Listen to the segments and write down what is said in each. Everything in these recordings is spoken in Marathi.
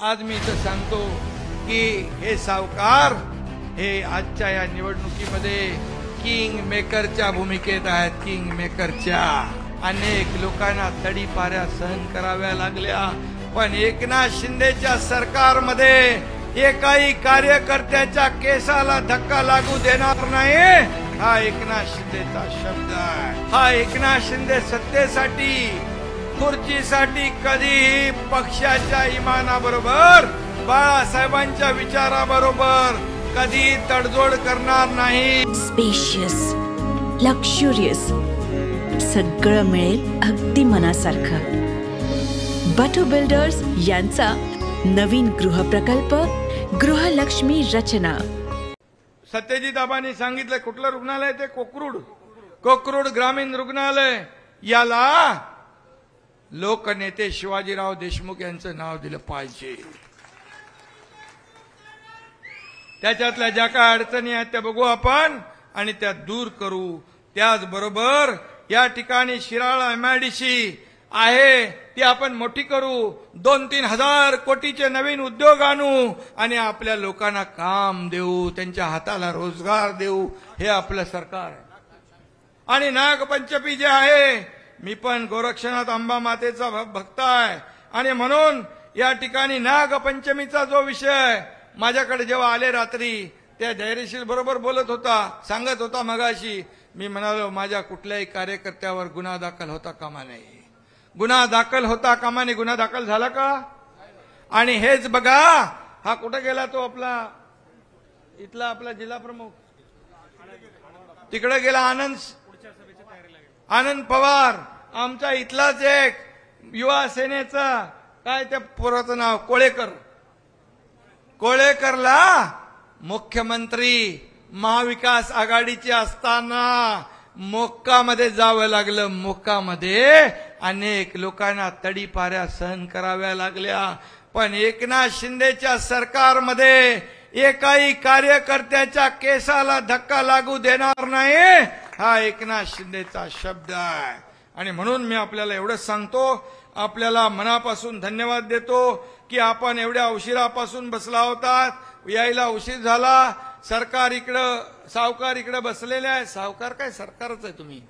आज मी इथं सांगतो की हे सावकार हे आजच्या या निवडणुकीमध्ये किंग मेकरच्या भूमिकेत आहेत। किंग मेकरच्या अनेक लोकांना तडीपाऱ्या सहन कराव्या लागल्या, पण एकनाथ शिंदेच्या सरकारमध्ये एकाही कार्यकर्त्याच्या केसाला धक्का लागू देणार नाही। हा एकनाथ शिंदेचा शब्द आहे। हा एकनाथ शिंदे सत्तेसाठी खुर्चीसाठी कधीही पक्षाच्या इमानाबरोबर बाळासाहेबांच्या विचाराबरोबर कधी तडजोड करणार नाही। स्पेशियस, लक्झुरियस, सगळं मिळेल अगदी मनासारखं। बटू बिल्डर्स यांचा नवीन गृहप्रकल्प गृहलक्ष्मी रचना। सत्यजित आबांनी सांगितलं कुठलं रुग्णालय ते कोकरूड ग्रामीण रुग्णालय, याला लोकनेते शिवाजीराव देशमुख यांचं नाव दिलं पाहिजे। त्याच्यातल्या ज्या काय अडचणी आहेत त्या बघू आपण आणि त्या दूर करू। त्याचबरोबर या ठिकाणी शिराळा एमआयडीसी आहे ती आपण मोठी करू, 2-3 हजार कोटीचे नवीन उद्योग आणू आणि आपल्या लोकांना काम देऊ, त्यांच्या हाताला रोजगार देऊ। हे आपलं सरकार आहे। आणि नागपंचमी जे आहे, मी पण गोरक्षनाथ अंबा मातेचा भक्त आहे आणि म्हणून या ठिकाणी नागपंचमीचा जो विषय माझ्याकडे जेव्हा आले रात्री, त्या धैर्यशील बरोबर बोलत होता, सांगत होता मगाशी, मी म्हणालो माझ्या कुठल्याही कार्यकर्त्यावर गुन्हा दाखल होता कामा नये। गुन्हा दाखल होता कामा नये। गुन्हा दाखल झाला का? आणि हेच बघा, हा कुठे गेला तो आपला इथला आपला जिल्हा प्रमुख, तिकडे गेला आनंद पवार, आमचा इथलाच एक युवा सेनेचा काय त्या पोराचं नाव कोळेकरला मुख्यमंत्री महाविकास आघाडीचे असताना मोक्कामध्ये जावं लागलं। मोक्कामध्ये अनेक लोकांना तडीपाऱ्या सहन कराव्या लागल्या, पण एकनाथ शिंदेच्या सरकारमध्ये एकाही कार्यकर्त्याच्या केसाला धक्का लागू देणार नाही। हा एकनाथ शिंदेचा शब्द आहे। आणि म्हणून मी आपल्याला एवढंच सांगतो, आपल्याला मनापासून धन्यवाद देतो की आपण एवढ्या उशिरापासून बसला होता, यायला उशीर झाला। सरकार इकडं, सावकार इकडे बसलेले आहे। सावकार काय, सरकारच आहे तुम्ही।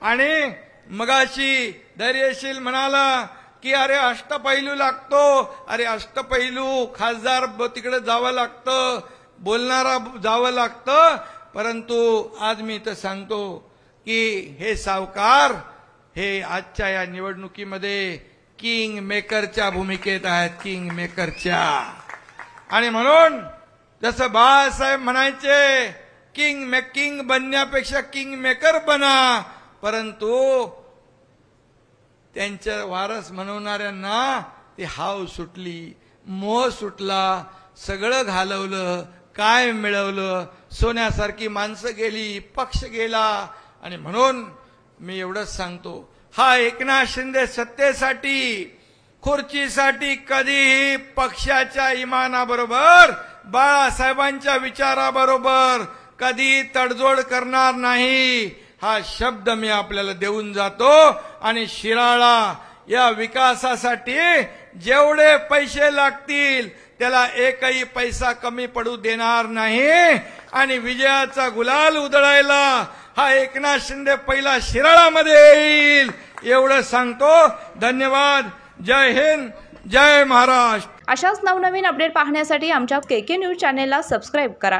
आणि मगाशी धैर्यशील म्हणाला की अरे अष्टपैलू लागतो, अरे अष्टपैलू खासदार तिकडे जावं लागतं, बोलणारा जावं लागतं, परंतु आज मी इथं सांगतो की हे सावकार हे आजच्या या निवडणुकीमध्ये किंग मेकरच्या भूमिकेत आहेत। किंग मेकरच्या। आणि म्हणून जसं बाळासाहेब म्हणायचे किंग बनण्यापेक्षा किंग मेकर बना, परंतु त्यांच्या वारस म्हणवणाऱ्यांना ती हाव सुटली, मोह सुटला, सगळं घालवलं, काय मिळवलं, सोन्यासारखी माणसं गेली, पक्ष गेला। आणि म्हणून मी एवढंच सांगतो, हा एकनाथ शिंदे सत्तेसाठी खुर्चीसाठी कधीही पक्षाच्या इमानाबरोबर बाळासाहेबांच्या विचाराबरोबर कधी तडजोड करणार नाही। हा शब्द मी आपल्याला देऊन जातो। आणि शिराळा या विकासासाठी जेवढे पैसे लागतील त्याला एकही पैसा कमी पडू देणार नाही। आणि विजयाचा गुलाल उधळायला हा एकनाथ शिंदे पहिला शिराळामध्ये येईल, एवढं सांगतो। धन्यवाद। जय हिंद, जय महाराष्ट्र। अशाच नवनवीन अपडेट पाहण्यासाठी आमच्या KK न्यूज चॅनेलला सबस्क्राइब करा।